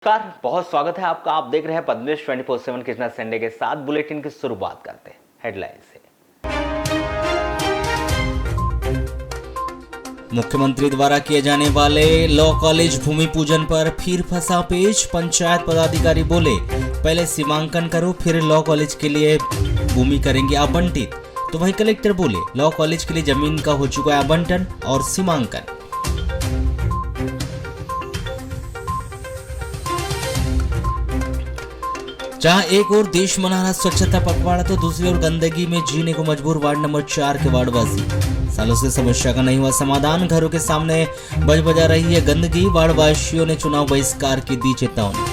नमस्कार, बहुत स्वागत है आपका। आप देख रहे हैं पद्मेश 24/7 कृष्णा संडे के साथ। बुलेटिन की शुरुआत करते हैं हेडलाइन से। मुख्यमंत्री द्वारा किए जाने वाले लॉ कॉलेज भूमि पूजन पर फिर फंसा पेच। पंचायत पदाधिकारी बोले पहले सीमांकन करो फिर लॉ कॉलेज के लिए भूमि करेंगे आवंटित। तो वहीं कलेक्टर बोले लॉ कॉलेज के लिए जमीन का हो चुका है आवंटन और सीमांकन। जहां एक ओर देश मना रहा स्वच्छता पखवाड़ा तो दूसरी ओर गंदगी में जीने को मजबूर वार्ड नंबर 4 के वार्डवासी। सालों से समस्या का नहीं हुआ समाधान, घरों के सामने बजा रही है गंदगी। वार्डवासियों ने चुनाव बहिष्कार की दी चेतावनी।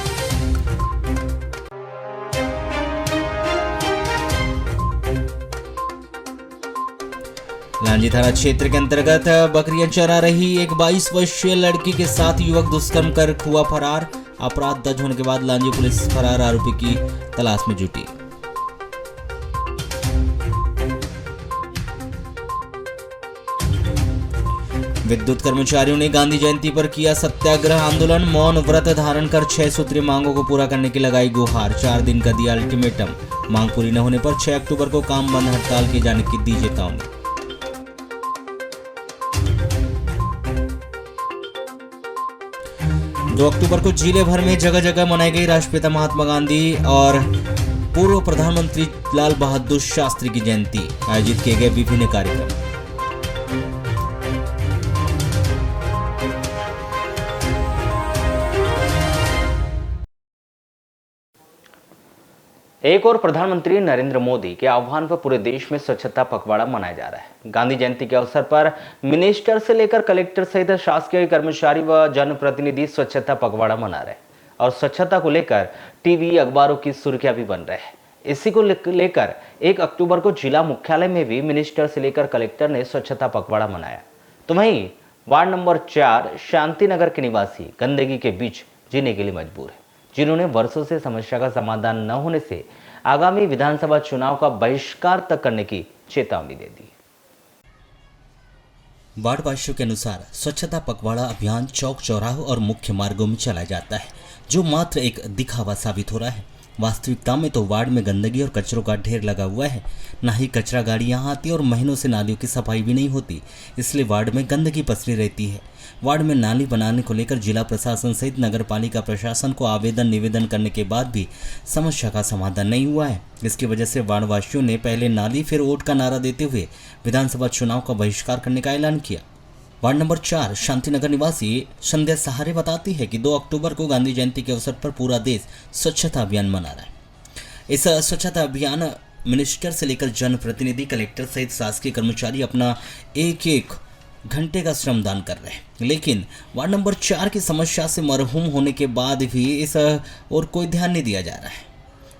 लांजी थाना क्षेत्र के अंतर्गत बकरियां चरा रही एक 22 वर्षीय लड़की के साथ युवक दुष्कर्म कर हुआ फरार। अपराध दर्ज होने के बाद लांजी पुलिस फरार आरोपी की तलाश में जुटी। विद्युत कर्मचारियों ने गांधी जयंती पर किया सत्याग्रह आंदोलन। मौन व्रत धारण कर 6 सूत्रीय मांगों को पूरा करने की लगाई गुहार। 4 दिन का दिया अल्टीमेटम। मांग पूरी न होने पर 6 अक्टूबर को काम बंद हड़ताल किए जाने की दी चेतावनी। 2 अक्टूबर को जिले भर में जगह जगह मनाई गई राष्ट्रपिता महात्मा गांधी और पूर्व प्रधानमंत्री लाल बहादुर शास्त्री की जयंती। आयोजित किए गए विभिन्न कार्यक्रम। एक और प्रधानमंत्री नरेंद्र मोदी के आह्वान पर पूरे देश में स्वच्छता पखवाड़ा मनाया जा रहा है। गांधी जयंती के अवसर पर मिनिस्टर से लेकर कलेक्टर सहित शासकीय कर्मचारी व जनप्रतिनिधि स्वच्छता पखवाड़ा मना रहे हैं और स्वच्छता को लेकर टीवी अखबारों की सुर्खियां भी बन रहे हैं। इसी को लेकर 1 अक्टूबर को जिला मुख्यालय में भी मिनिस्टर से लेकर कलेक्टर ने स्वच्छता पखवाड़ा मनाया। तो वहीं वार्ड नंबर 4 शांति नगर के निवासी गंदगी के बीच जीने के लिए मजबूर है, जिन्होंने वर्षों से समस्या का समाधान न होने से आगामी विधानसभा चुनाव का बहिष्कार तक करने की चेतावनी दे दी। वार्डवासियों के अनुसार स्वच्छता पखवाड़ा अभियान चौक चौराहों और मुख्य मार्गों में चलाया जाता है, जो मात्र एक दिखावा साबित हो रहा है। वास्तविकता में तो वार्ड में गंदगी और कचरों का ढेर लगा हुआ है। ना ही कचरा गाड़ी यहाँ आती और महीनों से नालियों की सफाई भी नहीं होती, इसलिए वार्ड में गंदगी पसरी रहती है। वार्ड में नाली बनाने को लेकर जिला प्रशासन सहित नगर पालिका प्रशासन को निवेदन करने के बाद भी समस्या का समाधान नहीं हुआ है। इसकी वजह से वार्डवासियों ने पहले नाली फिर वोट का नारा देते हुए विधानसभा चुनाव का बहिष्कार करने का ऐलान किया। वार्ड नंबर 4 शांतिनगर निवासी संध्या सहारे बताती है कि 2 अक्टूबर को गांधी जयंती के अवसर पर पूरा देश स्वच्छता अभियान मना रहा है। इस स्वच्छता अभियान मिनिस्टर से लेकर जनप्रतिनिधि, कलेक्टर सहित शासकीय कर्मचारी अपना एक घंटे का श्रमदान कर रहे हैं, लेकिन वार्ड नंबर 4 की समस्या से मरहूम होने के बाद भी इस और कोई ध्यान नहीं दिया जा रहा है।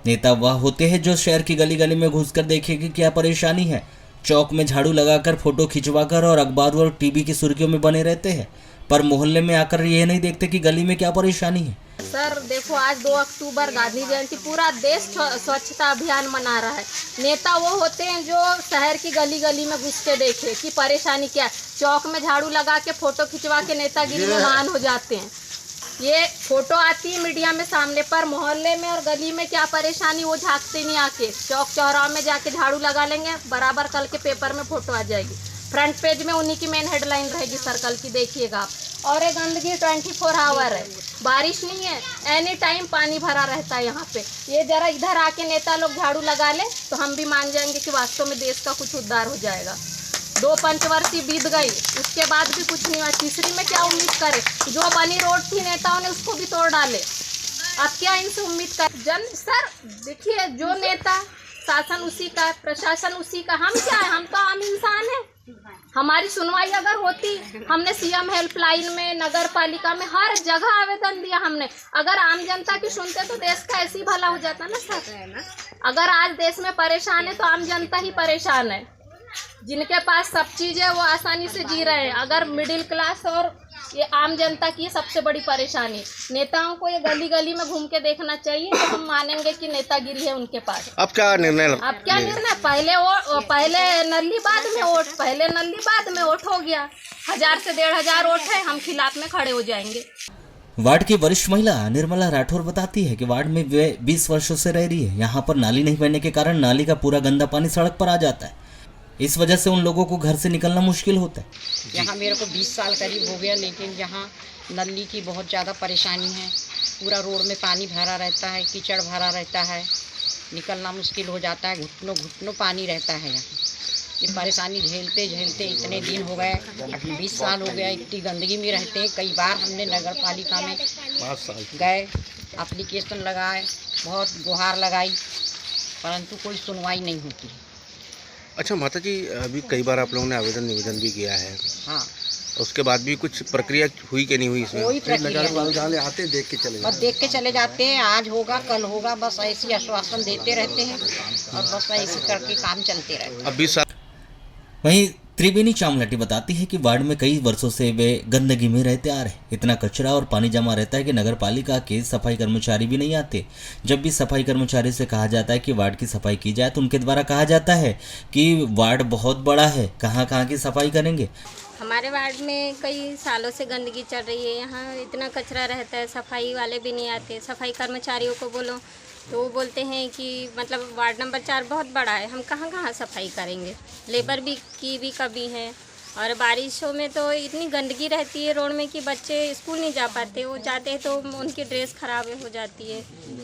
नेता वह होते हैं जो शहर की गली गली में घुसकर देखे कि क्या परेशानी है, चौक में झाड़ू लगाकर, फोटो खिंचवाकर और अखबारों और टीवी की सुर्खियों में बने रहते हैं, पर मोहल्ले में आकर ये नहीं देखते कि गली में क्या परेशानी है। सर देखो, आज 2 अक्टूबर गांधी जयंती, पूरा देश स्वच्छता अभियान मना रहा है। नेता वो होते हैं जो शहर की गली गली में घुस के देखे कि परेशानी क्या है। चौक में झाड़ू लगा के फोटो खिंचवा के नेतागिरी में महान हो जाते हैं। ये फोटो आती है मीडिया में सामने, पर मोहल्ले में और गली में क्या परेशानी वो झांकते नहीं आके। चौक चौराहे में जाके झाड़ू लगा लेंगे, बराबर कल के पेपर में फोटो आ जाएगी, फ्रंट पेज में उन्हीं की मेन हेडलाइन रहेगी सर, कल की देखिएगा आप। और ये गंदगी 24 आवर है, बारिश नहीं है, एनी टाइम पानी भरा रहता है यहाँ पे। ये जरा इधर आके नेता लोग झाड़ू लगा ले तो हम भी मान जाएंगे कि वास्तव में देश का कुछ उद्धार हो जाएगा। 2 पंचवर्षीय बीत गई, उसके बाद भी कुछ नहीं हुआ। तीसरी में क्या उम्मीद करे? जो बनी रोड थी नेताओं ने उसको भी तोड़ डाले। अब क्या इनसे उम्मीद कर? सर देखिए, जो नेता शासन उसी का, प्रशासन उसी का, हम क्या है? हम तो आम इंसान हैं। हमारी सुनवाई अगर होती, हमने सीएम हेल्पलाइन में, नगर पालिका में, हर जगह आवेदन दिया हमने। अगर आम जनता की सुनते तो देश का ऐसे ही भला हो जाता ना सर। अगर आज देश में परेशान है तो आम जनता ही परेशान है। जिनके पास सब चीज़ है वो आसानी से जी रहे हैं। अगर मिडिल क्लास और ये आम जनता की सबसे बड़ी परेशानी। नेताओं को ये गली गली में घूम के देखना चाहिए तो हम मानेंगे कि नेतागिरी है उनके पास। अब क्या निर्णय? पहले नल्ली बाद में वोट हो गया। 1000 से 1500 वोट है, हम खिलाफ में खड़े हो जाएंगे। वार्ड की वरिष्ठ महिला निर्मला राठौर बताती है कि वार्ड में वे 20 वर्षों से रह रही है। यहाँ पर नाली नहीं बनने के कारण नाली का पूरा गंदा पानी सड़क पर आ जाता है। इस वजह से उन लोगों को घर से निकलना मुश्किल होता है। यहाँ मेरे को 20 साल करीब हो गया, लेकिन यहाँ नली की बहुत ज़्यादा परेशानी है। पूरा रोड में पानी भरा रहता है, कीचड़ भरा रहता है, निकलना मुश्किल हो जाता है। घुटनों घुटनों पानी रहता है यहाँ। ये परेशानी झेलते झेलते इतने दिन हो गए, 20 साल हो गया, इतनी गंदगी में रहते हैं। कई बार हमने नगर पालिका में गए, एप्लीकेशन लगाए, बहुत गुहार लगाई, परंतु कोई सुनवाई नहीं होती। अच्छा माता जी, अभी कई बार आप लोगों ने आवेदन निवेदन भी किया है, हाँ, उसके बाद भी कुछ प्रक्रिया हुई कि नहीं हुई इसमें? कोई प्रक्रिया नहीं। आते देख के चले बस देख के चले जाते हैं, आज होगा कल होगा, बस ऐसी आश्वासन देते रहते हैं और बस ऐसे करके काम चलते रहते हैं। अब 20 साल। वहीं त्रिवेणी चामलाटी बताती है कि वार्ड में कई वर्षों से वे गंदगी में रहते आ रहे। इतना कचरा और पानी जमा रहता है कि नगर पालिका के सफाई कर्मचारी भी नहीं आते। जब भी सफाई कर्मचारी से कहा जाता है कि वार्ड की सफाई की जाए तो उनके द्वारा कहा जाता है कि वार्ड बहुत बड़ा है, कहाँ की सफाई करेंगे। हमारे वार्ड में कई सालों से गंदगी चल रही है। यहाँ इतना कचरा रहता है, सफाई वाले भी नहीं आते। सफाई कर्मचारियों को बोलो तो वो बोलते हैं कि मतलब वार्ड नंबर 4 बहुत बड़ा है, हम कहाँ सफाई करेंगे। लेबर की भी कमी है और बारिशों में तो इतनी गंदगी रहती है रोड में कि बच्चे स्कूल नहीं जा पाते। वो जाते हैं तो उनकी ड्रेस खराब हो जाती है।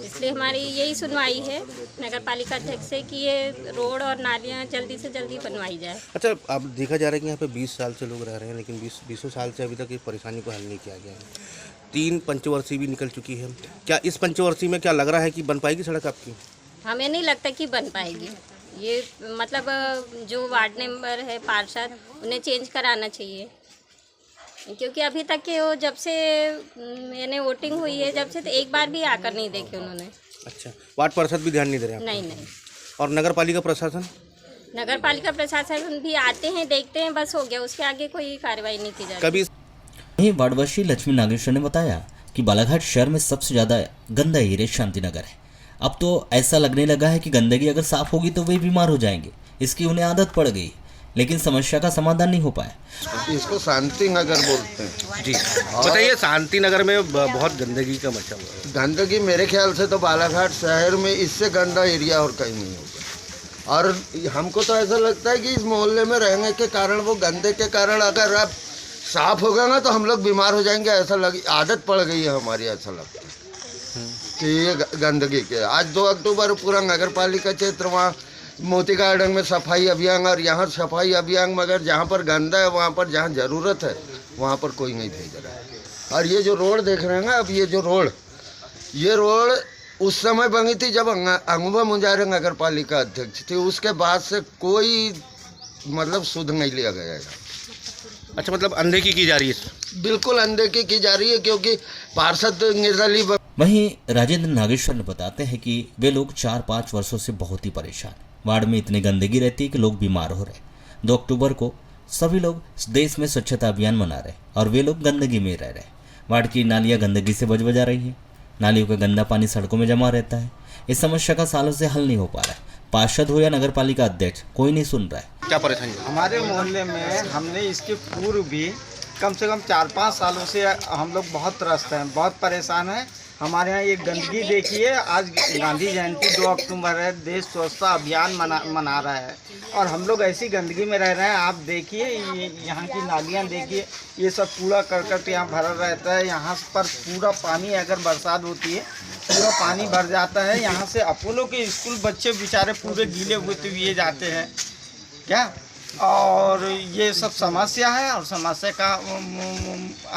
इसलिए हमारी यही सुनवाई है नगर पालिका अध्यक्ष से कि ये रोड और नालियाँ जल्दी से जल्दी बनवाई जाए। अच्छा, अब देखा जा रहा है कि यहाँ पे 20 साल से लोग रह रहे हैं, लेकिन 20 साल से अभी तक इस परेशानी को हल नहीं किया गया है। 3 पंचवर्षीय भी निकल चुकी है। क्या इस पंचवर्षीय में क्या लग रहा है कि बन पाएगी सड़क आपकी? हमें नहीं लगता कि बन पाएगी। ये मतलब जो वार्ड मेंबर है पार्षद, उन्हें चेंज कराना चाहिए, क्योंकि अभी तक के वो जब से यानी वोटिंग हुई है जब से तो एक बार भी आकर नहीं देखे उन्होंने। अच्छा, वार्ड पार्षद भी ध्यान नहीं दे रहे हैं? नहीं। और नगर पालिका प्रशासन? नगर पालिका प्रशासन भी आते हैं, देखते हैं, बस हो गया, उसके आगे कोई कार्रवाई नहीं की जाती। कभी वहीं वार्डवासी लक्ष्मी नागेश्वर ने बताया कि बालाघाट शहर में सबसे ज्यादा गंदा एरिया शांति नगर है। अब तो ऐसा लगने लगा है कि गंदगी अगर साफ होगी तो वे बीमार हो जाएंगे। इसकी उन्हें आदत पड़ गई, लेकिन समस्या का समाधान नहीं हो पाया। इसको शांति नगर बोलते हैं जी, बताइए, शांति नगर में बहुत गंदगी का मचा हुआ है। गंदगी मेरे ख्याल से तो बालाघाट शहर में इससे गंदा एरिया और कहीं नहीं होगा। और हमको तो ऐसा लगता है कि इस मोहल्ले में रहने के कारण, वो गंदे के कारण अगर अब साफ होगा ना तो हम लोग बीमार हो जाएंगे। ऐसा आदत पड़ गई है हमारी, ऐसा लगता है कि ये गंदगी के। आज 2 अक्टूबर पूरा नगर पालिका क्षेत्र, वहाँ मोती गार्डन में सफाई अभियान, और यहाँ सफाई अभियान, मगर जहाँ पर गंदा है वहाँ पर, जहाँ ज़रूरत है वहाँ पर कोई नहीं भेज रहा है। और ये जो रोड देख रहे हैं ना, अब ये रोड उस समय बनी थी जब अंगुबा मुंजारे नगर पालिका अध्यक्ष थी। उसके बाद से कोई मतलब शुद्ध नहीं लिया गया है। अच्छा, मतलब अनदेखी की जा रही है? बिल्कुल अनदेखी की जा रही है, क्योंकि पार्षद निर्दलीय। वहीं राजेंद्र नागेश्वर ने बताते हैं कि वे लोग 4-5 वर्षों से बहुत ही परेशान। वार्ड में इतनी गंदगी रहती है कि लोग बीमार हो रहे। 2 अक्टूबर को सभी लोग देश में स्वच्छता अभियान मना रहे और वे लोग गंदगी में रह रहे। वार्ड की नालियां गंदगी से बजा रही है। नालियों का गंदा पानी सड़कों में जमा रहता है। इस समस्या का सालों से हल नहीं हो पा रहा है। पार्षद हो या नगर पालिका अध्यक्ष, कोई नहीं सुन रहा है। क्या परेशानी है? हमारे मोहल्ले में हमने इसके पूर्व भी कम से कम 4-5 सालों से हम लोग बहुत त्रस्त हैं, बहुत परेशान हैं। हमारे यहाँ ये गंदगी देखिए, आज गांधी जयंती 2 अक्टूबर है, देश स्वच्छता अभियान मना रहा है और हम लोग ऐसी गंदगी में रह रहे हैं। आप देखिए, यहाँ की नालियाँ देखिए, ये सब कूड़ा करकट यहाँ भरा रहता है। यहाँ पर पूरा पानी, अगर बरसात होती है पूरा पानी भर जाता है। यहाँ से अपोलो के स्कूल बच्चे बेचारे पूरे गीले हुए जाते हैं क्या। और ये सब समस्या है और समस्या का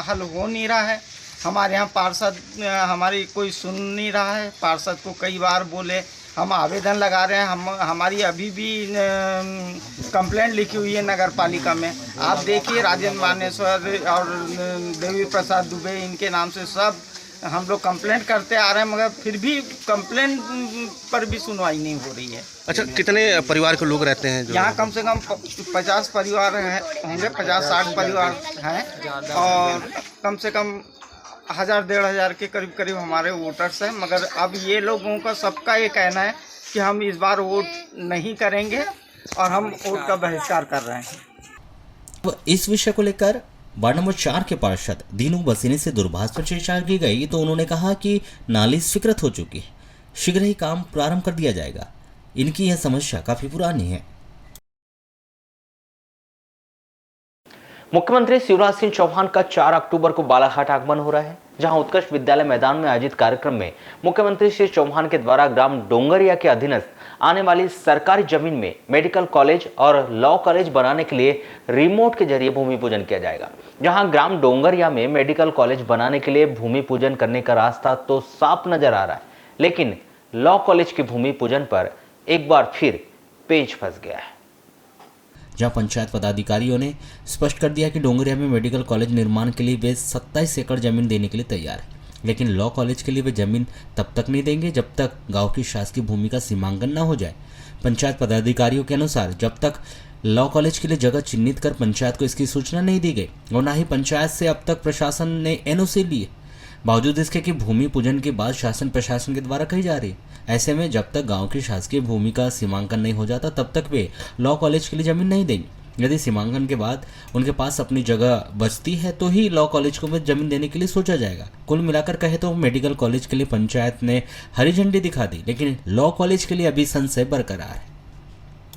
हल हो नहीं रहा है। हमारे यहाँ पार्षद हमारी कोई सुन नहीं रहा है। पार्षद को कई बार बोले, हम आवेदन लगा रहे हैं, हमारी अभी भी कंप्लेंट लिखी हुई है नगर पालिका में। आप देखिए, राजेंद्र मानेश्वर और देवी प्रसाद दुबे, इनके नाम से सब हम लोग कंप्लेंट करते आ रहे हैं, मगर फिर भी कंप्लेंट पर भी सुनवाई नहीं हो रही है। अच्छा, कितने परिवार के लोग रहते हैं यहाँ? कम से कम 50 परिवार होंगे, 50-60 परिवार हैं और कम से कम 1000-1500 के करीब हमारे वोटर्स हैं। मगर अब ये लोगों का सबका ये कहना है कि हम इस बार वोट नहीं करेंगे और हम वोट का बहिष्कार कर रहे हैं। इस विषय को लेकर वार्ड नंबर 4 के पार्षद दीनू बसीने से दूरभाष पर चर्चा की गई तो उन्होंने कहा कि नाली स्वीकृत हो चुकी है, शीघ्र ही काम प्रारंभ कर दिया जाएगा। इनकी यह समस्या काफी पुरानी है। मुख्यमंत्री शिवराज सिंह चौहान का 4 अक्टूबर को बालाघाट आगमन हो रहा है, जहां उत्कर्ष विद्यालय मैदान में आयोजित कार्यक्रम में मुख्यमंत्री श्री चौहान के द्वारा ग्राम डोंगरिया के अधीनस्थ आने वाली सरकारी जमीन में मेडिकल कॉलेज और लॉ कॉलेज बनाने के लिए रिमोट के जरिए भूमि पूजन किया जाएगा। जहां ग्राम डोंगरिया में मेडिकल कॉलेज बनाने के लिए भूमि पूजन करने का रास्ता तो साफ नजर आ रहा है, लेकिन लॉ कॉलेज के भूमि पूजन पर एक बार फिर पेच फंस गया है। जहां पंचायत पदाधिकारियों ने स्पष्ट कर दिया कि डोंगरिया में मेडिकल कॉलेज निर्माण के लिए वे 27 एकड़ जमीन देने के लिए तैयार है, लेकिन लॉ कॉलेज के लिए वे जमीन तब तक नहीं देंगे जब तक गांव की शासकीय भूमि का सीमांकन न हो जाए। पंचायत पदाधिकारियों के अनुसार जब तक लॉ कॉलेज के लिए जगह चिन्हित कर पंचायत को इसकी सूचना नहीं दी गई और न ही पंचायत से अब तक प्रशासन ने एनओसी ली है, बावजूद इसके कि भूमि पूजन की बात शासन प्रशासन के द्वारा कही जा रही है। ऐसे में जब तक गांव की शासकीय भूमि का सीमांकन नहीं हो जाता तब तक वे लॉ कॉलेज के लिए जमीन नहीं देंगे। यदि सीमांकन के बाद उनके पास अपनी जगह बचती है तो ही लॉ कॉलेज को जमीन देने के लिए सोचा जाएगा। कुल मिलाकर कहे तो मेडिकल कॉलेज के लिए पंचायत ने हरी झंडी दिखा दी, लेकिन लॉ कॉलेज के लिए अभी संशय बरकरार है।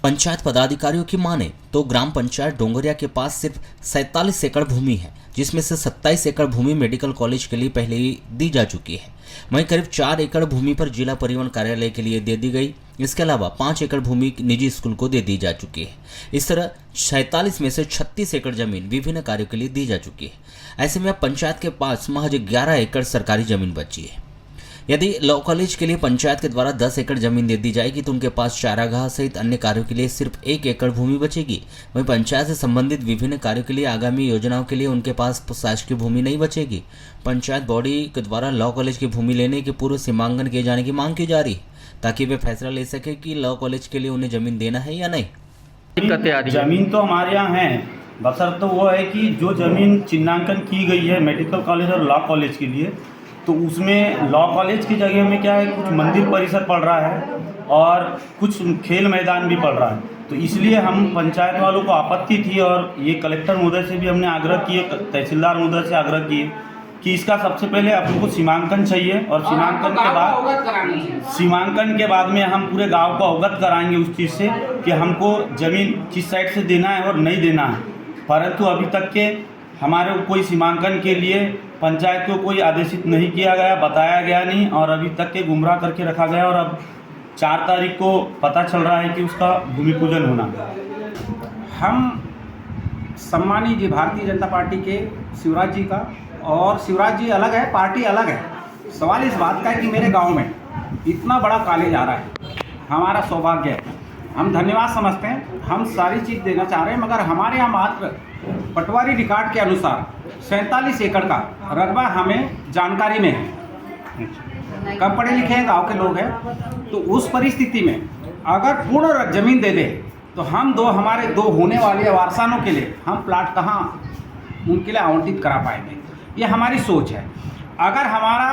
पंचायत पदाधिकारियों की माने तो ग्राम पंचायत डोंगरिया के पास सिर्फ 47 एकड़ भूमि है, जिसमें से 27 एकड़ भूमि मेडिकल कॉलेज के लिए पहले ही दी जा चुकी है। वहीं करीब 4 एकड़ भूमि पर जिला परिवहन कार्यालय के लिए दे दी गई। इसके अलावा 5 एकड़ भूमि निजी स्कूल को दे दी जा चुकी है। इस तरह 47 में से 36 एकड़ जमीन विभिन्न कार्यों के लिए दी जा चुकी है। ऐसे में अब पंचायत के पास महज 11 एकड़ सरकारी जमीन बची है। यदि लॉ कॉलेज के लिए पंचायत के द्वारा 10 एकड़ जमीन दे दी जाएगी तो उनके पास चारागाह सहित अन्य कार्यों के लिए सिर्फ 1 एकड़ भूमि बचेगी। वहीं पंचायत से संबंधित विभिन्न कार्यों के लिए आगामी योजनाओं के लिए उनके पास शासकीय भूमि नहीं बचेगी। पंचायत बॉडी के द्वारा लॉ कॉलेज की भूमि लेने के पूर्व सीमांकन किए जाने की मांग की जा रही है, ताकि वे फैसला ले सके कि लॉ कॉलेज के लिए उन्हें जमीन देना है या नहीं। दिक्कतें आ रही जमीन तो हमारे यहाँ है, बशर्ते तो वो है कि जो जमीन चिन्हांकन की गई है मेडिकल कॉलेज और लॉ कॉलेज के लिए, तो उसमें लॉ कॉलेज की जगह में क्या है, कुछ मंदिर परिसर पड़ रहा है और कुछ खेल मैदान भी पड़ रहा है। तो इसलिए हम पंचायत वालों को आपत्ति थी और ये कलेक्टर महोदय से भी हमने आग्रह किए, तहसीलदार महोदय से आग्रह किए कि इसका सबसे पहले आपको सीमांकन चाहिए और सीमांकन के बाद में हम पूरे गांव को अवगत कराएंगे उस चीज़ से कि हमको ज़मीन किस साइड से देना है और नहीं देना है। परंतु अभी तक के हमारे कोई सीमांकन के लिए पंचायत को कोई आदेशित नहीं किया गया, बताया गया नहीं और अभी तक के गुमराह करके रखा गया और अब 4 तारीख को पता चल रहा है कि उसका भूमि पूजन होना। हम सम्मानीय जी भारतीय जनता पार्टी के शिवराज जी का, और शिवराज जी अलग है, पार्टी अलग है। सवाल इस बात का है कि मेरे गांव में इतना बड़ा कॉलेज आ रहा है, हमारा सौभाग्य है, हम धन्यवाद समझते हैं, हम सारी चीज़ देना चाह रहे हैं, मगर हमारे यहाँ मात्र पटवारी रिकॉर्ड के अनुसार 47 एकड़ का रकबा हमें जानकारी में है। कम पढ़े लिखे हैं, गाँव के लोग हैं, तो उस परिस्थिति में अगर पूर्ण जमीन दे दे तो हम हमारे दो होने वाले वारसानों के लिए हम प्लाट कहाँ उनके लिए आवंटित करा पाएंगे, ये हमारी सोच है। अगर हमारा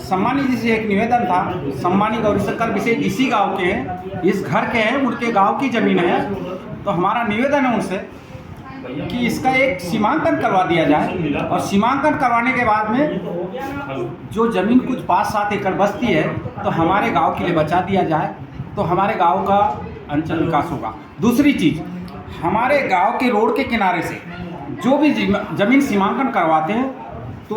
सम्मानी जी से एक निवेदन था, सम्मानी गौरीशंकर विशेष इसी गांव के हैं, इस घर के हैं, उनके गांव की ज़मीन है, तो हमारा निवेदन है उनसे कि इसका एक सीमांकन करवा दिया जाए और सीमांकन करवाने के बाद में जो ज़मीन कुछ 5-7 एकड़ बचती है तो हमारे गांव के लिए बचा दिया जाए, तो हमारे गांव का अंचल विकास होगा। दूसरी चीज़, हमारे गांव के रोड के किनारे से जो भी ज़मीन सीमांकन करवाते हैं तो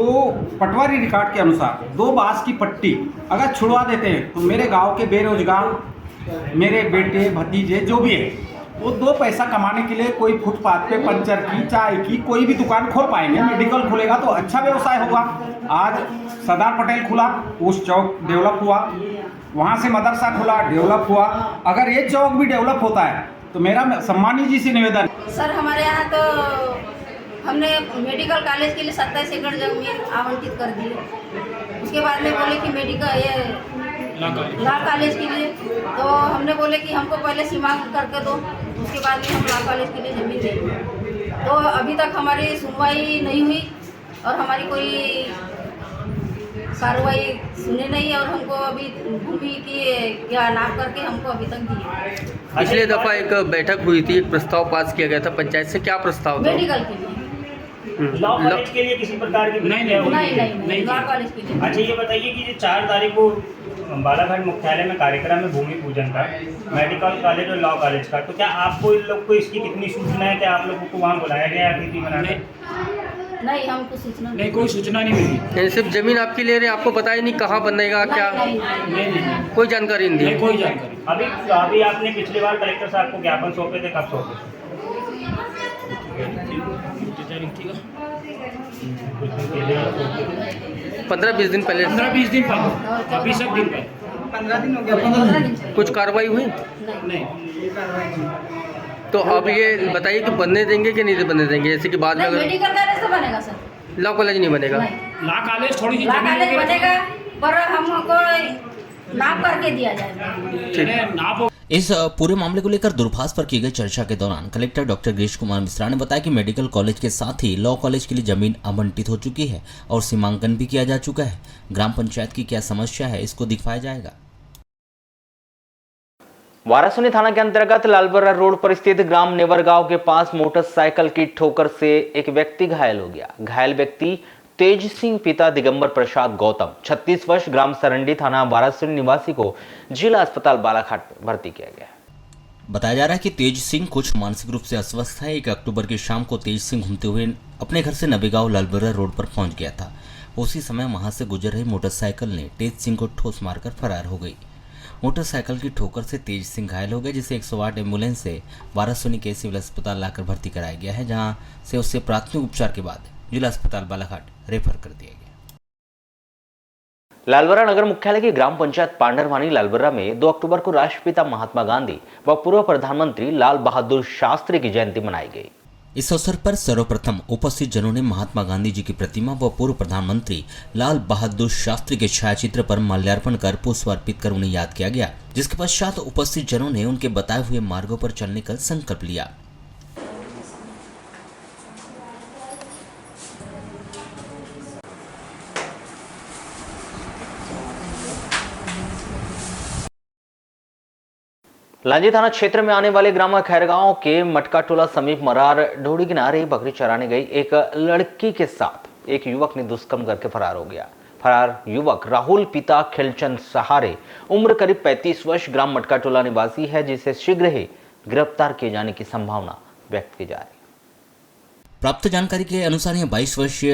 पटवारी रिकॉर्ड के अनुसार 2 बांस की पट्टी अगर छुड़वा देते हैं तो मेरे गांव के बेरोजगार, मेरे बेटे भतीजे जो भी है, वो 2 पैसा कमाने के लिए कोई फुटपाथ पे पंचर की, चाय की कोई भी दुकान खोल पाएंगे। मेडिकल खुलेगा तो अच्छा व्यवसाय होगा। आज सरदार पटेल खुला, उस चौक डेवलप हुआ, वहाँ से मदरसा खुला, डेवलप हुआ। अगर ये चौक भी डेवलप होता है तो मेरा सम्मानी जी से निवेदन। सर हमारे यहाँ तो हमने मेडिकल कॉलेज के लिए 27 एकड़ जमीन आवंटित कर दी है। उसके बाद में बोले कि मेडिकल लॉ कॉलेज के लिए, तो हमने बोले कि हमको पहले सीमांकन करके दो, उसके बाद में हम लॉ कॉलेज के लिए ज़मीन देंगे। तो अभी तक हमारी सुनवाई नहीं हुई और हमारी कोई कार्रवाई सुने नहीं और हमको अभी भूमि की क्या नाम करके हमको अभी तक दिए। पिछले दफ़ा एक बैठक हुई थी, एक प्रस्ताव पास किया गया था पंचायत से, क्या प्रस्ताव था? मेडिकल के लिए लॉ कॉलेज के लिए किसी प्रकार की नहीं लॉ कॉलेज के लिए। अच्छा, ये बताइए कि जो 4 तारीख को बालाघाट मुख्यालय में कार्यक्रम है भूमि पूजन का, मेडिकल कॉलेज और लॉ कॉलेज का, तो क्या आपको इन लोग को इसकी कितनी सूचना है कि आप लोगों को वहाँ बुलाया गया अतिथि बनाने? नहीं, हमको सूचना नहीं, कोई सूचना नहीं मिली। सिर्फ जमीन आपकी ले रहे हैं, आपको पता ही नहीं कहाँ बनेगा क्या? नहीं, कोई जानकारी नहीं दी। कोई जानकारी। अभी आपने पिछली बार कलेक्टर साहब को ज्ञापन सौंपे थे, कब सौंपे? 15-20 दिन पहले। 15-20 दिन पहले, अभी सब दिन पहले। 15 दिन हो गया। 15 दिन कुछ कार्रवाई हुई? नहीं। तो अब ये बताइए कि बनने देंगे कि नहीं बनने देंगे? जैसे कि बाद में अगर मेडिकल कॉलेज तो बनेगा सर। लॉ कॉलेज नहीं बनेगा? लॉ कॉलेज थोड़ी सी लॉ कॉलेज बनेगा पर हमको नाप करके दिया जाएगा। इस पूरे मामले को लेकर दूरभाष पर की गई चर्चा के दौरान कलेक्टर डॉक्टर गिरीश कुमार मिश्रा ने बताया कि मेडिकल कॉलेज के साथ ही लॉ कॉलेज के लिए जमीन आवंटित हो चुकी है और सीमांकन भी किया जा चुका है। ग्राम पंचायत की क्या समस्या है, इसको दिखाया जाएगा। वारासुनी थाना के अंतर्गत लालबर्रा रोड पर स्थित ग्राम नेवरगांव के पास मोटरसाइकिल की ठोकर से एक व्यक्ति घायल हो गया। घायल व्यक्ति तेज सिंह पिता दिगंबर प्रसाद गौतम 36 वर्ष ग्राम सरंडी थाना वारासुनी निवासी को जिला अस्पताल बालाघाट में भर्ती किया गया। बताया जा रहा है कि तेज सिंह कुछ मानसिक रूप से अस्वस्थ है। 1 अक्टूबर की शाम को तेज सिंह घूमते हुए अपने घर से नबीगांव लालबर्रा रोड पर पहुंच गया था। उसी समय वहां से गुजर रही मोटरसाइकिल ने तेज सिंह को ठोस मारकर फरार हो गई। मोटरसाइकिल की ठोकर से तेज सिंह घायल हो गए, जिसे 108 एम्बुलेंस से वारासुनी के सिविल अस्पताल लाकर भर्ती कराया गया है, जहां से उसे प्राथमिक उपचार के बाद जिला अस्पताल बालाघाट रेफर कर दिया गया। लालबर्रा नगर मुख्यालय की ग्राम पंचायत पांडरवानी लालबर्रा में 2 अक्टूबर को राष्ट्रपिता महात्मा गांधी व पूर्व प्रधानमंत्री लाल बहादुर शास्त्री की जयंती मनाई गई। इस अवसर पर सर्वप्रथम उपस्थित जनों ने महात्मा गांधी जी की प्रतिमा व पूर्व प्रधानमंत्री लाल बहादुर शास्त्री के छायाचित्र पर माल्यार्पण कर पुष्प अर्पित कर उन्हें याद किया गया, जिसके पश्चात उपस्थित जनों ने उनके बताए हुए मार्गों पर चलने का संकल्प लिया। लांजी थाना क्षेत्र में आने वाले ग्राम खैरगांव के मटका टोला समीप मरार ढोड़ी किनारे बकरी चराने गई एक लड़की के साथ एक युवक ने दुष्कर्म करके फरार हो गया। फरार युवक राहुल पिता खिलचंद सहारे उम्र करीब 35 वर्ष ग्राम मटका टोला निवासी है, जिसे शीघ्र ही गिरफ्तार किए जाने की संभावना व्यक्त की जा रही है। प्राप्त जानकारी के अनुसार यह 22 वर्षीय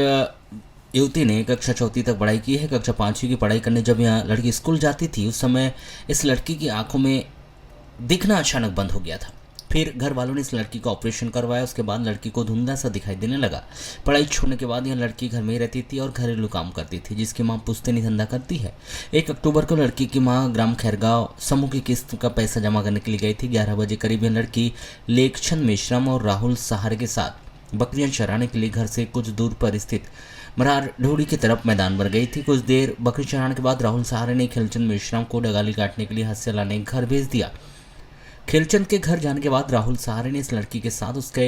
युवती ने कक्षा 4 तक पढ़ाई की है। कक्षा 5वीं की पढ़ाई करने जब यह लड़की स्कूल जाती थी, उस समय इस लड़की की आंखों में दिखना अचानक बंद हो गया था। फिर घर वालों ने इस लड़की का ऑपरेशन करवाया। उसके बाद लड़की को धुंधला सा दिखाई देने लगा। पढ़ाई छोड़ने के बाद यह लड़की घर में ही रहती थी और घरेलू काम करती थी, जिसकी मां पुश्तैनी धंधा करती है। 1 अक्टूबर को लड़की की मां ग्राम खैरगांव समूह की किस्त का पैसा जमा करने के लिए गई थी। 11 बजे करीब यह लड़की लेखचंद मेश्राम और राहुल सहारे के साथ बकरियां चराने के लिए घर से कुछ दूर पर स्थित मरार ढोड़ी की तरफ मैदान पर गई थी। कुछ देर बकरी चराने के बाद राहुल सहारे ने खिलचंद मेश्राम को डगाली काटने के लिए हंसिया लाने घर भेज दिया। खिलचंद के घर जाने के बाद राहुल सहारे ने इस लड़की के साथ उसके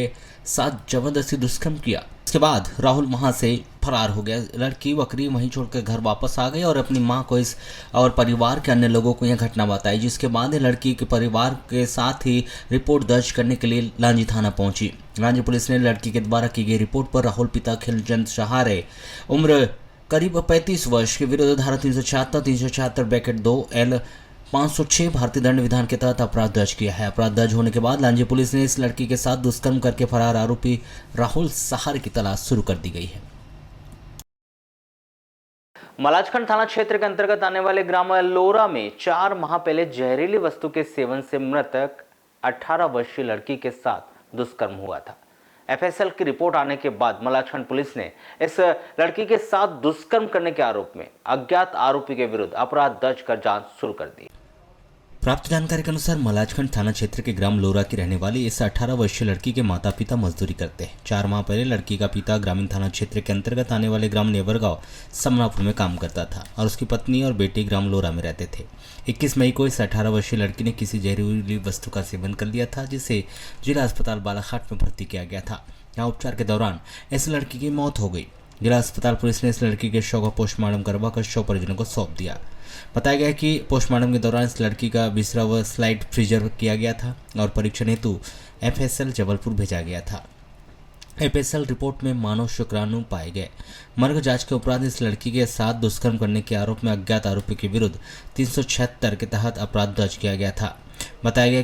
साथ जबरदस्ती दुष्कर्म किया। इसके बाद राहुल वहां से फरार हो गया। लड़की बकरी वहीं छोड़कर घर वापस आ गई और अपनी मां को इस और परिवार के अन्य लोगों को यह घटना बताई, जिसके बाद लड़की के परिवार के साथ ही रिपोर्ट दर्ज करने के लिए लांजी थाना पहुंची। लांजी पुलिस ने लड़की के द्वारा की गई रिपोर्ट पर राहुल पिता खिलचंद सहारे उम्र करीब 35 वर्ष के विरुद्ध धारा 376 L 506 भारतीय दंड विधान के तहत अपराध दर्ज किया है। अपराध दर्ज होने के बाद लांजी पुलिस ने इस लड़की के साथ दुष्कर्म करके फरार आरोपी राहुल सहारे की तलाश शुरू कर दी गई है। मलाजखंड थाना क्षेत्र के अंतर्गत आने वाले ग्राम लोरा में 4 माह पहले जहरीली वस्तु के सेवन से मृतक 18 वर्षीय लड़की के साथ दुष्कर्म हुआ था। FSL की रिपोर्ट आने के बाद मलाजखंड पुलिस ने इस लड़की के साथ दुष्कर्म करने के आरोप में अज्ञात आरोपी के विरुद्ध अपराध दर्ज कर जांच शुरू कर दी। प्राप्त जानकारी के अनुसार मलाजखंड थाना क्षेत्र के ग्राम लोरा की रहने वाली इस 18 वर्षीय लड़की के माता पिता मजदूरी करते हैं। 4 माह पहले लड़की का पिता ग्रामीण थाना क्षेत्र के अंतर्गत आने वाले ग्राम नेवरगांव समनापुर में काम करता था और उसकी पत्नी और बेटी ग्राम लोरा में रहते थे। 21 मई को इस 18 वर्षीय लड़की ने किसी जहरीली वस्तु का सेवन कर लिया था, जिसे जिला अस्पताल बालाघाट में भर्ती किया गया था। यहाँ उपचार के दौरान इस लड़की की मौत हो गई। जिला अस्पताल पुलिस ने इस लड़की के शव का पोस्टमार्टम करवाकर शव परिजनों को सौंप दिया। बताया गया कि पोस्टमार्टम के दौरान इस लड़की का बिस्तरा व स्लाइड फ्रीजर किया गया था और परीक्षण हेतु FSL जबलपुर भेजा गया था। एपीएसएल रिपोर्ट में मानव शुक्राणु पाए गए। मर्ग जांच के उपरांत इस लड़की के साथ दुष्कर्म करने के आरोप में अज्ञात आरोपी के विरुद्ध 376 के तहत अपराध दर्ज किया गया था। बताया गया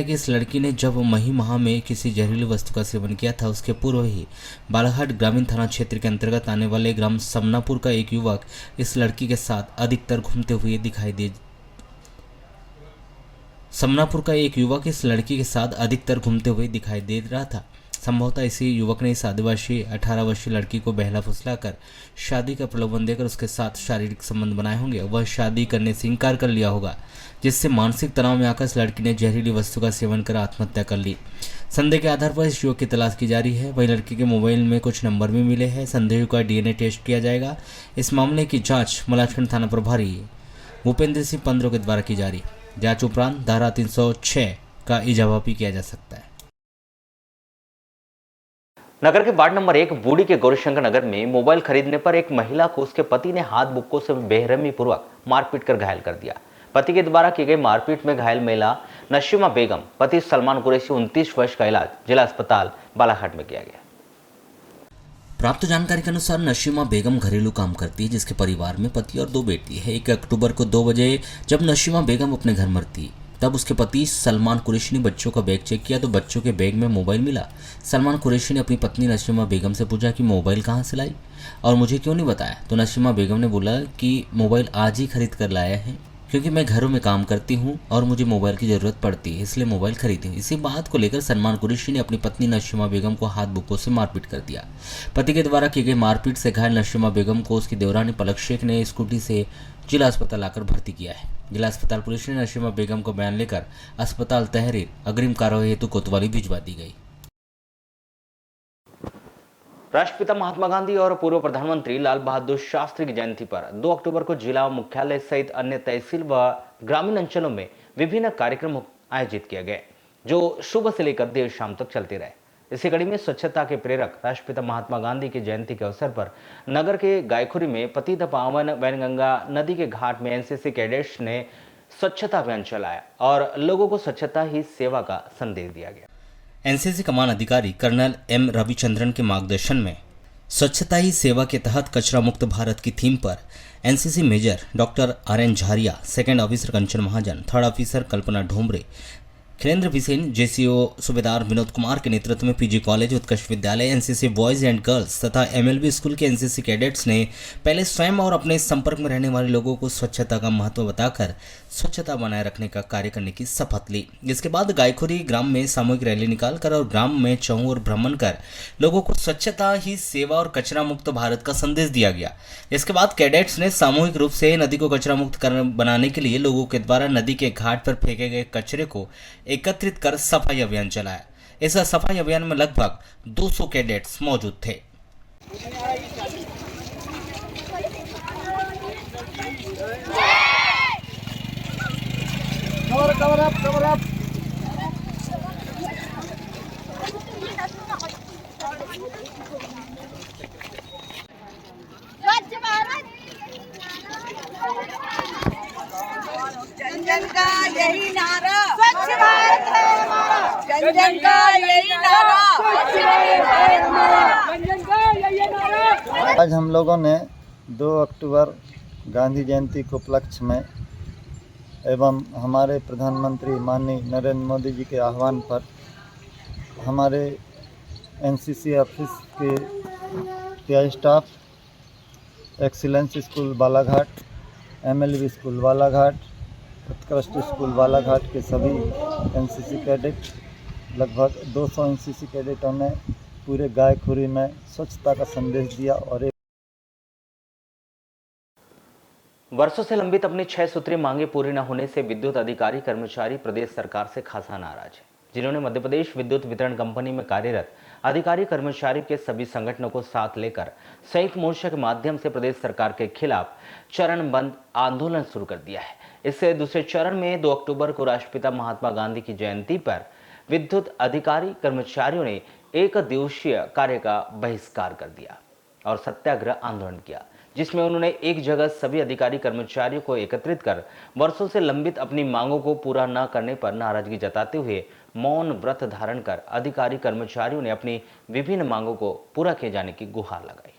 कि इस लड़की ने जब मई माह में किसी जहरीली वस्तु का सेवन किया था, उसके पूर्व ही बालाघाट ग्रामीण थाना क्षेत्र के अंतर्गत आने वाले ग्राम समनापुर का एक युवक इस लड़की के साथ अधिकतर घूमते हुए दिखाई दे रहा था। संभवतः इसी युवक ने इस आदिवासी 18 वर्षीय लड़की को बहला फुसलाकर शादी का प्रलोभन देकर उसके साथ शारीरिक संबंध बनाए होंगे। वह शादी करने से इनकार कर लिया होगा, जिससे मानसिक तनाव में आकर इस लड़की ने जहरीली वस्तु का सेवन कर आत्महत्या कर ली। संदेह के आधार पर इस युवक की तलाश की जा रही है। वहीं लड़की के मोबाइल में कुछ नंबर भी मिले हैं। संदेह का डीएनए टेस्ट किया जाएगा। इस मामले की जाँच मलाजखंड थाना प्रभारी भूपेंद्र सिंह पंद्रो के द्वारा की जा रही है। जांच उपरांत धारा 306 का इजाफा भी किया जा सकता है। नगर के वार्ड नंबर 1 बूढ़ी के गौरीशंकर नगर में मोबाइल खरीदने पर एक महिला को उसके पति ने हाथ बुक्कों से बेरहमी पूर्वक मारपीट कर घायल कर दिया। पति के द्वारा की गई मारपीट में घायल महिला नशीमा बेगम, पति सलमान कुरैशी 29 वर्ष का इलाज जिला अस्पताल बालाघाट में किया गया। प्राप्त जानकारी के अनुसार नशीमा बेगम घरेलू काम करती है, जिसके परिवार में पति और 2 बेटी है। 1 अक्टूबर को 2 बजे जब नशीमा बेगम अपने घर में थी, तब उसके पति सलमान कुरैशी ने बच्चों का बैग चेक किया तो बच्चों के बैग में मोबाइल मिला। सलमान कुरैशी ने अपनी पत्नी नशीमा बेगम से पूछा कि मोबाइल कहाँ से लाई और मुझे क्यों नहीं बताया, तो नशीमा बेगम ने बोला कि मोबाइल आज ही खरीद कर लाया है, क्योंकि मैं घरों में काम करती हूँ और मुझे मोबाइल की ज़रूरत पड़ती है, इसलिए मोबाइल खरीदी। इसी बात को लेकर सलमान कुरैशी ने अपनी पत्नी नशीमा बेगम को हाथ बुक्कों से मारपीट कर दिया। पति के द्वारा की गई मारपीट से घायल नशीमा बेगम को उसकी देवरानी पलक शेख ने स्कूटी से जिला अस्पताल लाकर भर्ती किया है। जिला अस्पताल पुलिस ने नशीमा बेगम को बयान लेकर अस्पताल तहरीर अग्रिम कार्रवाई हेतु कोतवाली भिजवा दी गई। राष्ट्रपिता महात्मा गांधी और पूर्व प्रधानमंत्री लाल बहादुर शास्त्री की जयंती पर 2 अक्टूबर को जिला मुख्यालय सहित अन्य तहसील व ग्रामीण अंचलों में विभिन्न कार्यक्रम आयोजित किए गए, जो सुबह से लेकर देर शाम तक चलते रहे। इसी कड़ी में स्वच्छता के प्रेरक राष्ट्रपिता महात्मा गांधी की जयंती के अवसर पर नगर के गायखुरी में पतित पावन वैनगंगा नदी के घाट में एनसीसी कैडेट्स ने स्वच्छता अभियान चलाया और लोगों को स्वच्छता ही सेवा का संदेश दिया गया। एनसीसी कमान अधिकारी कर्नल एम रविचंद्रन के मार्गदर्शन में स्वच्छता ही सेवा के तहत कचरा मुक्त भारत की थीम पर एनसीसी मेजर डॉक्टर आर.एन. झारिया, सेकंड ऑफिसर कंचन महाजन, थर्ड ऑफिसर कल्पना ढोमरे, खिलेंद्र बिसेन, जेसीओ सूबेदार विनोद कुमार के नेतृत्व में पीजी कॉलेज, उत्कर्ष विद्यालय, एनसीसी बॉयज एंड गर्ल्स तथा एमएलबी स्कूल के एनसीसी कैडेट्स ने पहले स्वयं और अपने संपर्क में रहने वाले लोगों को स्वच्छता का महत्व बताकर स्वच्छता बनाए रखने का कार्य करने की शपथ ली। इसके बाद गायखुरी ग्राम में सामूहिक रैली निकालकर और ग्राम में चौर भ्रमण कर लोगों को स्वच्छता ही सेवा और कचरा मुक्त भारत का संदेश दिया गया। इसके बाद कैडेट्स ने सामूहिक रूप से नदी को कचरा मुक्त बनाने के लिए लोगों के द्वारा नदी के घाट पर फेंके गए कचरे को एकत्रित कर सफाई अभियान चलाया। इस सफाई अभियान में लगभग 200 कैडेट्स मौजूद थे। Cover up. जन का यही नारा स्वच्छ भारत है हमारा, जन का यही नारा स्वच्छ भारत है हमारा, जन का यही नारा। आज हम लोगों ने 2 अक्टूबर गांधी जयंती के उपलक्ष्य में एवं हमारे प्रधानमंत्री माननीय नरेंद्र मोदी जी के आह्वान पर हमारे एनसीसी ऑफिस के staff, excellence school Balaghat, MLB school Balaghat, उत्कृष्ट स्कूल बालाघाट के सभी एनसीसी कैडेट, लगभग 200 एनसीसी कैडेटों ने पूरे गायखुरी में स्वच्छता का संदेश दिया। और वर्षों से लंबित अपनी 6 सूत्रीय मांगे पूरी न होने से विद्युत अधिकारी कर्मचारी प्रदेश सरकार से खासा नाराज है, जिन्होंने मध्य प्रदेश विद्युत वितरण कंपनी में कार्यरत अधिकारी कर्मचारी के सभी संगठनों को साथ लेकर संयुक्त मोर्चा के माध्यम से प्रदेश सरकार के खिलाफ चरणबद्ध आंदोलन शुरू कर दिया है। इससे दूसरे चरण में 2 अक्टूबर को राष्ट्रपिता महात्मा गांधी की जयंती पर विद्युत अधिकारी कर्मचारियों ने 1 दिवसीय कार्य का बहिष्कार कर दिया और सत्याग्रह आंदोलन किया, जिसमें उन्होंने एक जगह सभी अधिकारी कर्मचारियों को एकत्रित कर वर्षों से लंबित अपनी मांगों को पूरा न करने पर नाराजगी जताते हुए मौन व्रत धारण कर अधिकारी कर्मचारियों ने अपनी विभिन्न मांगों को पूरा किए जाने की गुहार लगाई,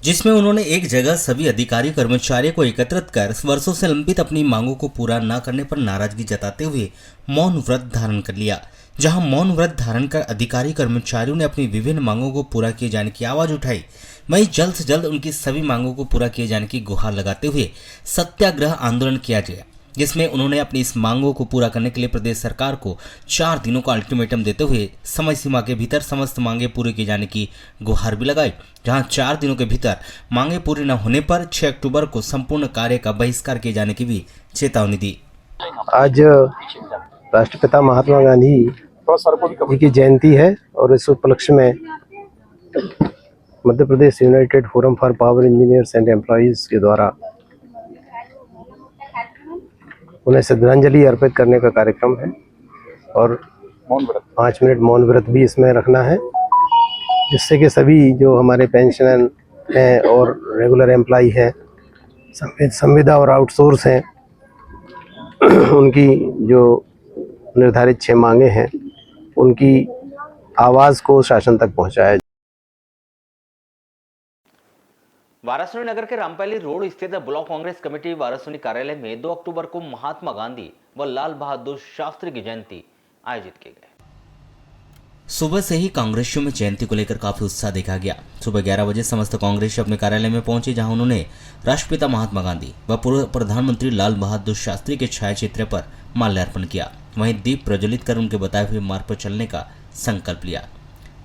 जिसमें उन्होंने एक जगह सभी अधिकारी कर्मचारियों को एकत्रित कर वर्षों से लंबित अपनी मांगों को पूरा न करने पर नाराजगी जताते हुए मौन व्रत धारण कर लिया। जहां मौन व्रत धारण कर अधिकारी कर्मचारियों ने अपनी विभिन्न मांगों को पूरा किए जाने की आवाज उठाई, वहीं जल्द से जल्द उनकी सभी मांगों को पूरा किए जाने की गुहार लगाते हुए सत्याग्रह आंदोलन किया गया, जिसमें उन्होंने अपनी इस मांगों को पूरा करने के लिए प्रदेश सरकार को 4 दिनों का अल्टीमेटम देते हुए समय सीमा के भीतर समस्त मांगे पूरी किए जाने की गुहार भी लगाई। जहां 4 दिनों के भीतर मांगे पूरी न होने पर 6 अक्टूबर को संपूर्ण कार्य का बहिष्कार किए जाने की भी चेतावनी दी। आज राष्ट्रपिता महात्मा गांधी जी की जयंती है और इस उपलक्ष्य में Madhya Pradesh United Forum for Power Engineers and Employees के द्वारा उन्हें श्रद्धांजलि अर्पित करने का कार्यक्रम है और 5 मिनट मौन व्रत भी इसमें रखना है, जिससे कि सभी जो हमारे पेंशनर हैं और रेगुलर एम्प्लॉई हैं, संविदा और आउटसोर्स हैं, उनकी जो निर्धारित 6 मांगे हैं उनकी आवाज़ को शासन तक पहुंचाया। वाराणसी नगर के रामपैली रोड स्थित ब्लॉक कांग्रेस कमेटी वाराणसी कार्यालय में 2 अक्टूबर को महात्मा गांधी व लाल बहादुर शास्त्री की जयंती आयोजित की गई। सुबह से ही कांग्रेसियों में जयंती को लेकर काफी उत्साह देखा गया। सुबह 11 बजे समस्त कांग्रेसी अपने कार्यालय में पहुंचे, जहां उन्होंने राष्ट्रपिता महात्मा गांधी व पूर्व प्रधानमंत्री लाल बहादुर शास्त्री के छायाचित्र पर माल्यार्पण किया, वहीं दीप प्रज्वलित कर उनके बताए हुए मार्ग पर चलने का संकल्प लिया।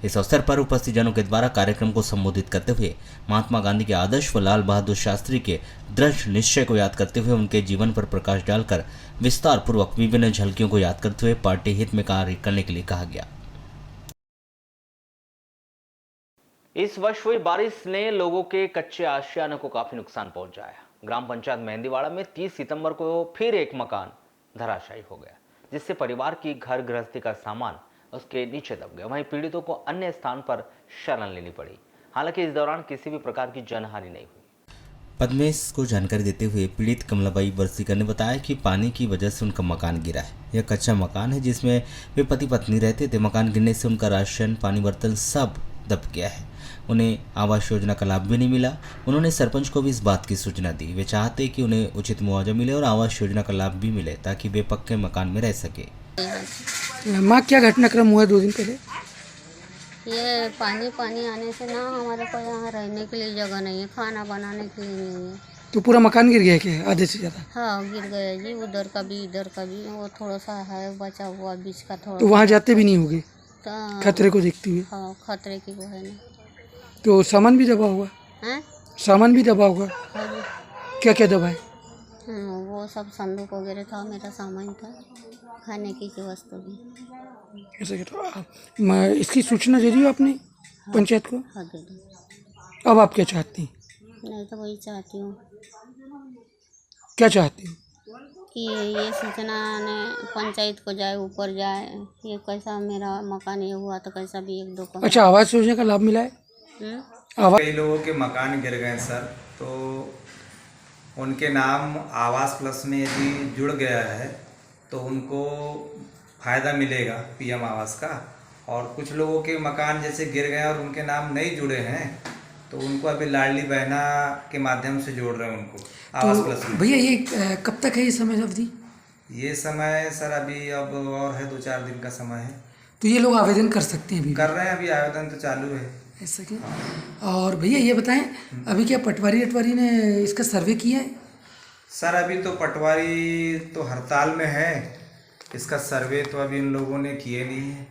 इस अवसर पर उपस्थित जनों के द्वारा कार्यक्रम को संबोधित करते हुए महात्मा गांधी के आदर्श व लाल बहादुर शास्त्री के दृढ़ निश्चय को याद करते हुए उनके जीवन पर प्रकाश डालकर विस्तार पूर्वक विभिन्न झलकियों को याद करते हुए पार्टी हित में कार्य करने के लिए कहा गया। इस वर्ष हुई बारिश ने लोगों के कच्चे आशियानों को काफी नुकसान पहुंचाया। ग्राम पंचायत मेहंदीवाड़ा में 30 सितंबर को फिर एक मकान धराशायी हो गया, जिससे परिवार की घर गृहस्थी का सामान उसके नीचे दब गया। वहीं पीड़ितों को अन्य स्थान पर शरण लेनी पड़ी। हालांकि इस दौरान किसी भी प्रकार की जनहानि नहीं हुई। पद्मेश को जानकारी देते हुए पीड़ित कमलाबाई वर्षीकर ने बताया कि पानी की वजह से उनका मकान गिरा है। यह कच्चा मकान है जिसमें वे पति पत्नी रहते थे। मकान गिरने से उनका राशन, पानी, बर्तन सब दब गया है। उन्हें आवास योजना का लाभ भी नहीं मिला। उन्होंने सरपंच को भी इस बात की सूचना दी। वे चाहते कि उन्हें उचित मुआवजा मिले और आवास योजना का लाभ भी मिले ताकि वे पक्के मकान में रह सके। माँ, क्या घटनाक्रम हुआ 2 दिन पहले? ये पानी आने से ना हमारे को यहाँ रहने के लिए जगह नहीं है, खाना बनाने के लिए नहीं है। तो पूरा मकान गिर गया क्या, आधे से ज़्यादा? हाँ, गिर गया जी, उधर का भी इधर का भी। वो थोड़ा सा है बचा हुआ बीच का थोड़ा। तो वहाँ जाते भी नहीं होगे तो खतरे को देखते हुए? हाँ, खतरे की वो है ना। तो सामान भी दबा होगा? हैं? सामान भी दबा होगा? हाँ जी। क्या क्या दबा है? वो सब संदूक वगैरह था, मेरा सामान था, खाने की वस्तु भी। ऐसा क्या? इसकी सूचना दे दी आपने? हाँ, पंचायत को? हाँ, दे दी। अब आप क्या चाहती हैं? नहीं तो वही चाहती हूँ। क्या चाहती हूँ? कि ये सूचना ने पंचायत को जाए, ऊपर जाए। ये कैसा मेरा मकान ये हुआ तो कैसा भी 1-2 को। अच्छा, आवास योजना का लाभ मिला है? कई लोगों के मकान गिर गए सर, तो उनके नाम आवास प्लस में यदि जुड़ गया है तो उनको फ़ायदा मिलेगा पीएम आवास का। और कुछ लोगों के मकान जैसे गिर गए और उनके नाम नहीं जुड़े हैं तो उनको अभी लाडली बहना के माध्यम से जोड़ रहे हैं उनको आवास प्लस में। भैया, ये कब तक है ये समय अवधि? ये समय सर अभी अब और है 2-4 दिन का समय है। तो ये लोग आवेदन कर सकते हैं? अभी कर रहे हैं, अभी आवेदन तो चालू है। ऐसा क्या? और भैया ये बताएं, अभी क्या पटवारी ने इसका सर्वे किया है? सर अभी तो पटवारी तो हड़ताल में है, इसका सर्वे तो अभी इन लोगों ने किए नहीं है।